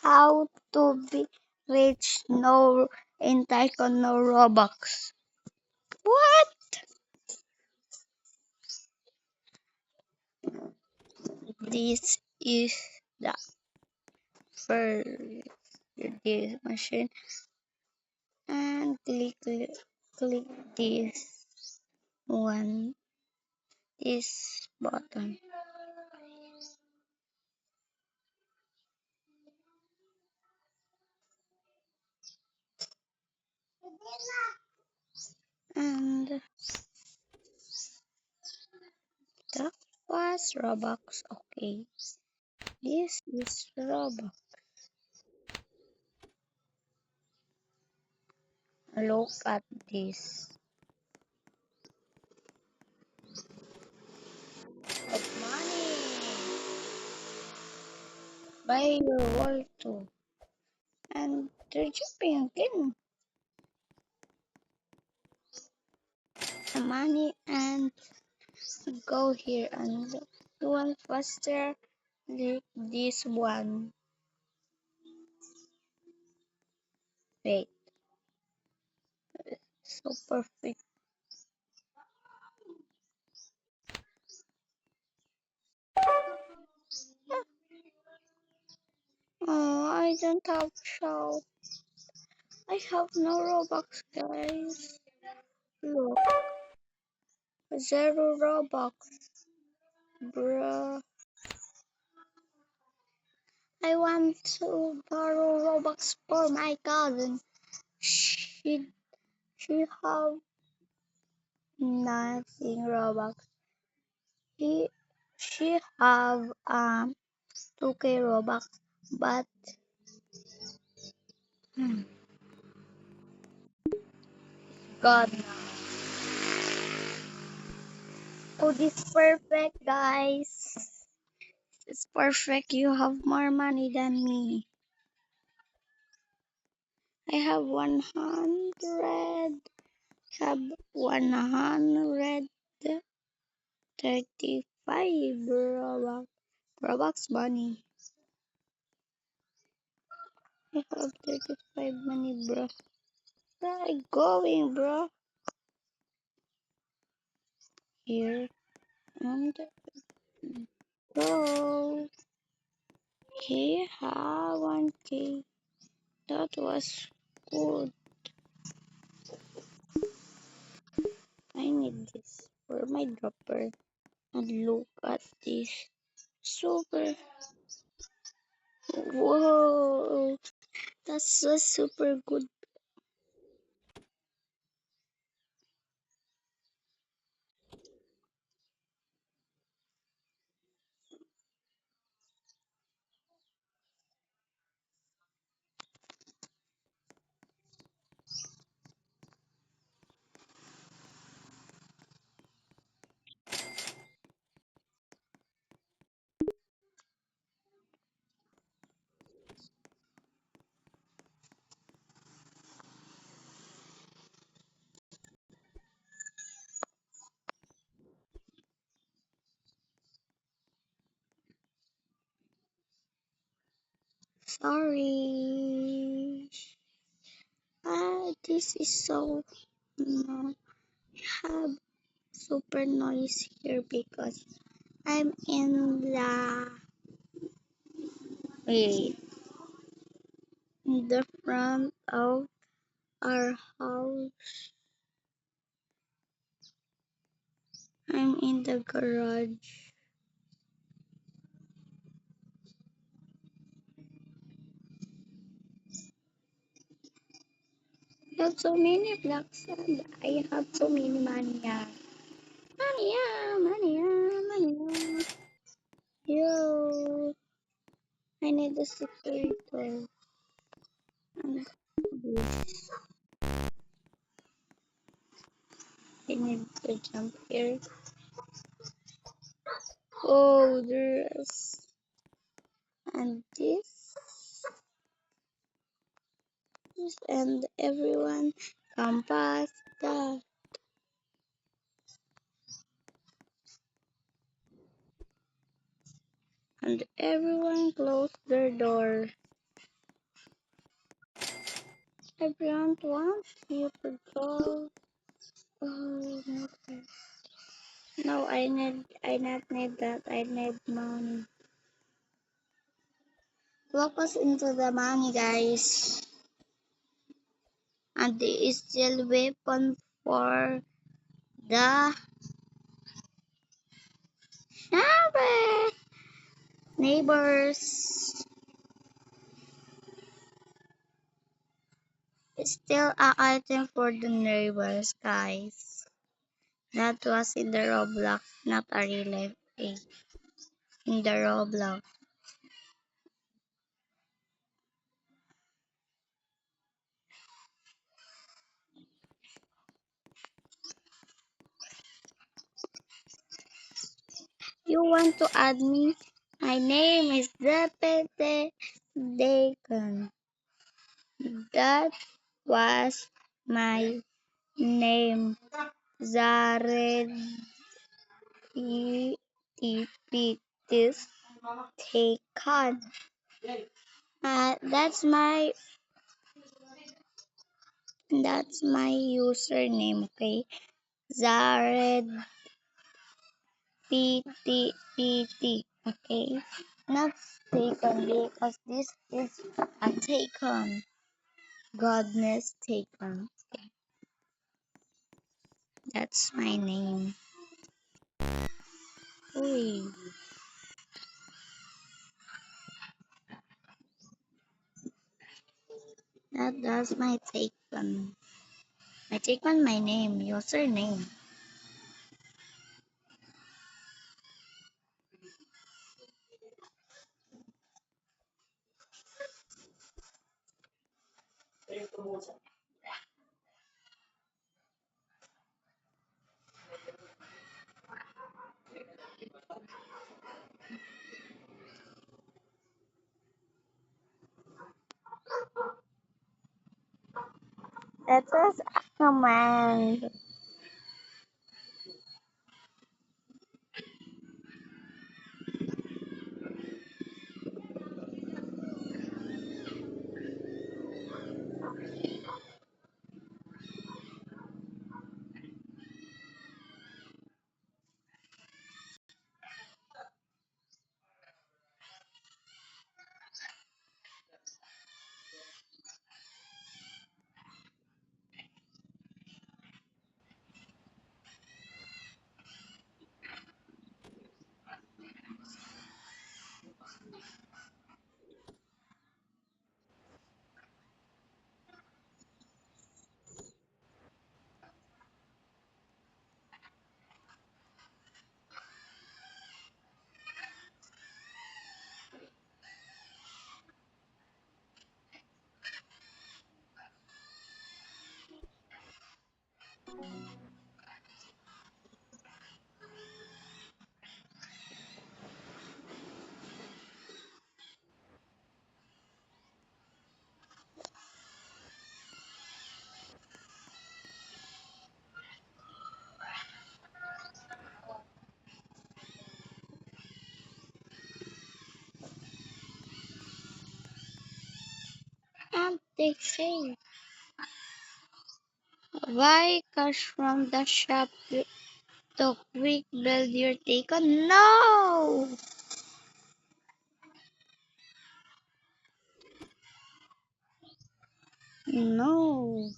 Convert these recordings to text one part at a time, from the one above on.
How to be rich no in Tycoon no Robux. What? This is the first this machine and click this one this button and that was Robux. Okay, this is Robux. Look at this. Of money. Buy your wall too. And they're jumping again. The money and go here and you want faster like this one. Wait, so perfect. Oh, I don't have show. I have no Robux, guys. Look, zero Robux, bruh. I want to borrow Robux for my cousin. She she have nothing Robux. He she have 2k Robux, but hmm, God now. Oh, this perfect, guys. It's perfect. You have more money than me. I have 100. Have 135 Robux. Robux money. I have 35 money, bro. Where are you going, bro? Here and go. Here, 1k. That was good. I need this for my dropper. And look at this. Super. Whoa. That's so super good. Sorry. This is so no, have super noise here because I'm in wait, in the front of our house. I'm in the garage. I have so many blocks and I have so many money. Money, money. Yo, I need a secretary. And this. I need to jump here. Oh, there's and this and everyone come past that and everyone close their door. Everyone wants you to go. Oh, okay. No, I not need that. I need money. Focus into the money, guys. And the steel weapon for the sheriff. Neighbors. Still a item for the neighbors, guys. That was in the Roblox, not a real life thing. In the Roblox. You want to add me? My name is Deputy Deacon. That was my name. Zared Tipitis Deacon. That's my username, okay? Zared PT, okay? Not taken because this is a taken. Godness taken. Okay. That's my name. Uy, that's my taken. My taken my name, username. That was a command. And they say, buy cash from the shop to quick build your taken. No! No.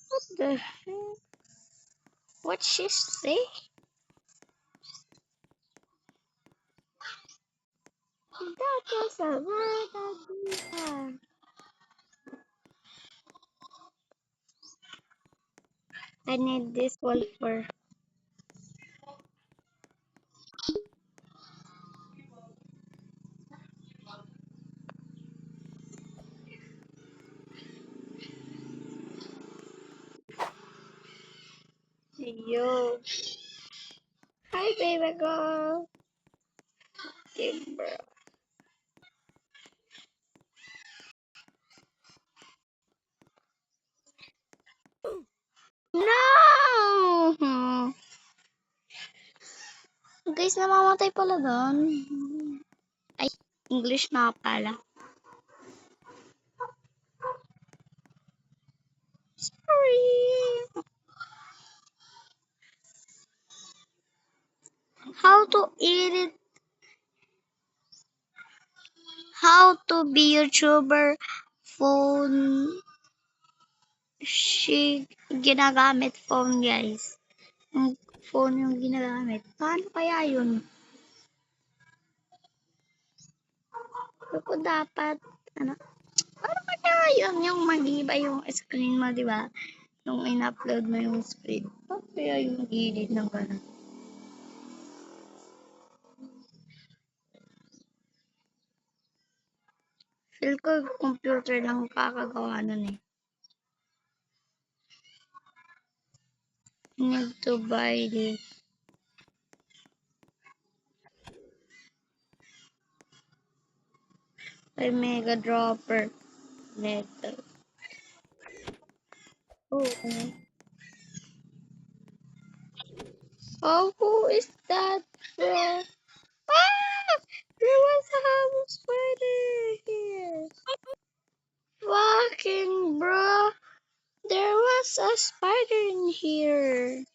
What the heck? What she say? That was a bad idea. I need this one for you. Hi, baby girl. Timber. No! Guys, namamatay pala doon. Ay, English na pala. him. How to edit, how to be YouTuber phone, ginagamit phone guys. Yung phone yung ginagamit. Paano kaya yun? Ako dapat, ano, paano kaya yun yung mag-iba yung screen mo, di ba? Nung in-upload mo yung screen. Paano kaya yung edit ng gano'n? Feel ko computer lang kakagawa nun eh. Need to buy this. By Mega Dropper. Metal. Oh. Oh, who is that, bro? Ah! There was a house spider here. Fucking bro. There was a spider in here.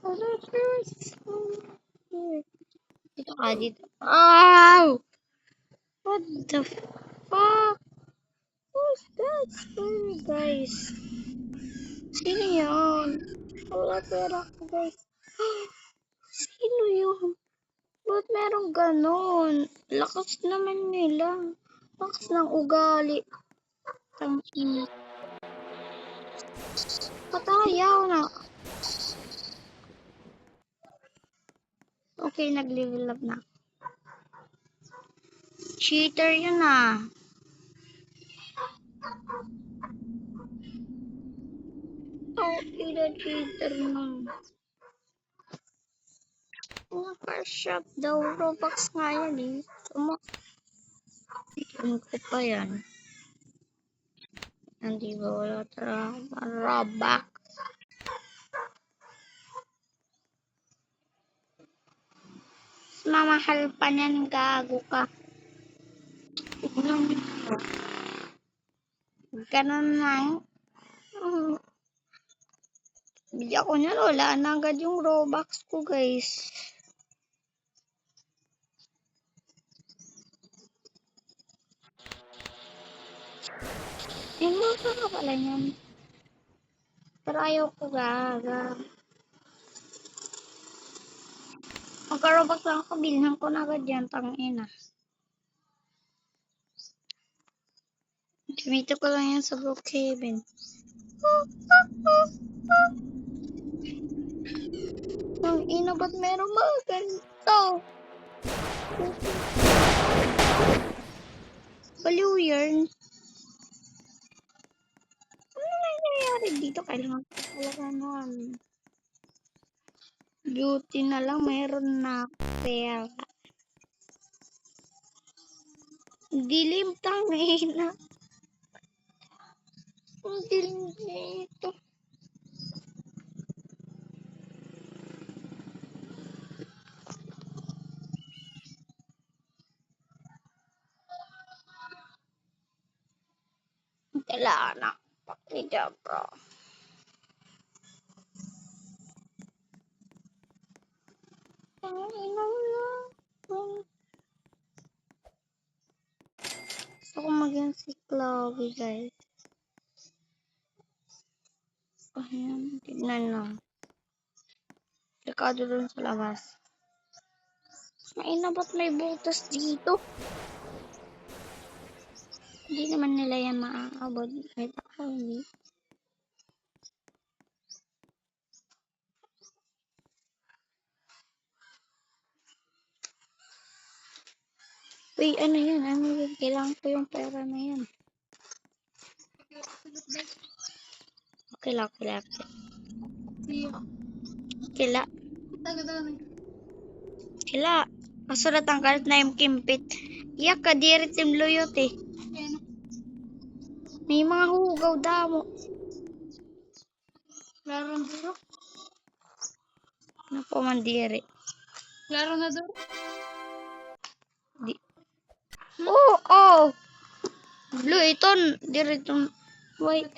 Oh, there was some here. Dito ka, dito. Ow! What the fuck? Who's that spider, guys? Sino yun? Wala pera ko, guys. Sino yun? Ba't merong ganon? Lakas naman nila. Lakas ng ugali. Tangin. Patayaw na. Okay, nag-level up na. Cheater yun ah. Oh, ina cheater na. Car shop daw. Robux nga yan eh. Sumakit ko pa yan. Hindi ba wala talaga Robux? Mamahal pa niyan, gago ka. Ganun lang. Bigyan ko niyan, wala na agad yung Robux ko, guys. Immortal ka pala niyan. Pero ayaw ko, gaga. Magka-Robux lang ako, bilhan ko na agad yan, tangina. Gamito ko lang yan sa Brookhaven. Ang ina, ba't meron mga ganito? Baliw yarn. Ano nangyayari dito? Kailangan ko talaga nun. Beauty na lang, mayroon na pera. Dilim, tangina. Ang dilim dito. Kailangan na. Pakita, bro. Gusto ko maging si Chloe, guys. Ayan, tignan na. Dekado dun sa labas. Maina, ba't may butas dito? Hindi naman nila yan maaabot. Kahit ako, hindi. Uy, ano yan? Ano yun? Kailangan ko yung pera na yan. Okay lang, kila. Kila. Kila. Kasulat ang karat na yung kimpit. Iyak ka, dirit yung luyot eh. May mga hugaw damo. Meron dito? Ano po mandiri? Klaro na doon. Di. Oh, oh. Blue ito. Diri itong white.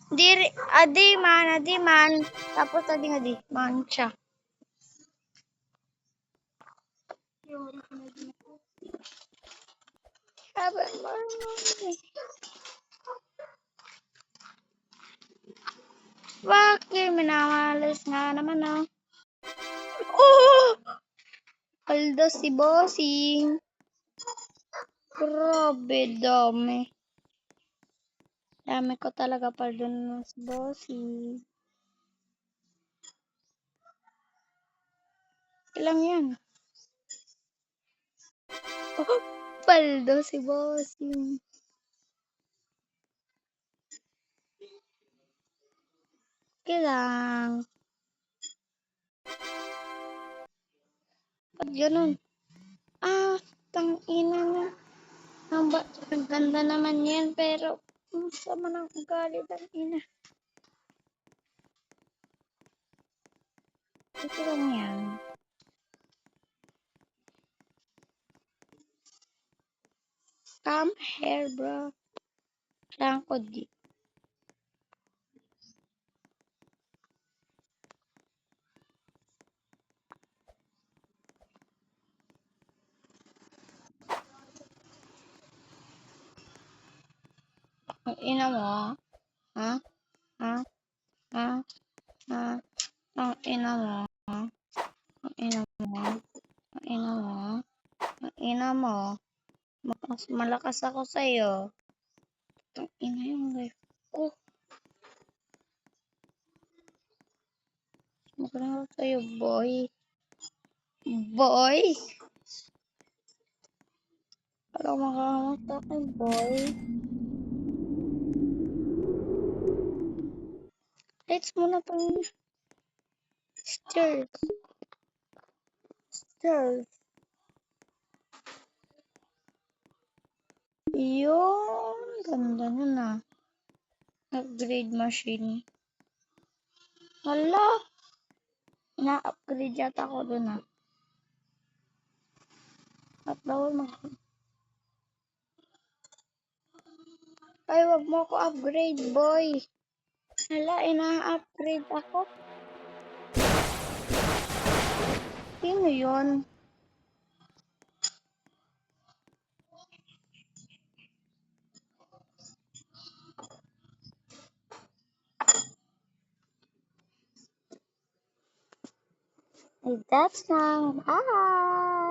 Diri. Adi man. Tapos adi. Man siya. Sabi mo. Bakit? Minamalas nga naman, oh. Oh! Paldo si Bossing. Grabe, dami. Dami ko talaga paldo na si Bossing. Ilang yan? Oh, paldo si Bossing. Kailang. Ba't ganun? Ah, tangina na. Ang ganda naman yan, pero sama ng ugali, tangina. Ito lang yan. Come here, bro. Kailangan ko di. Ang ina mo, ha? Ha? Ha? Ha? Ang ina mo, ha? Ang ina mo, ang ina mo, ang ina mo. Mas malakas ako sa'yo. Ang ina yung life ko. Magaling ako sa'yo, boy. Boy! Alam makakamot sa akin, boy. Lights muna pang stairs. Stairs. Yun. Ganda na na. Upgrade machine. Hala. Na-upgrade yata ako dun ah. At bawal Ay, wag mo ako upgrade, boy. Hala, ina-upgrade ako. Sino yun? Ay, that's now. Bye!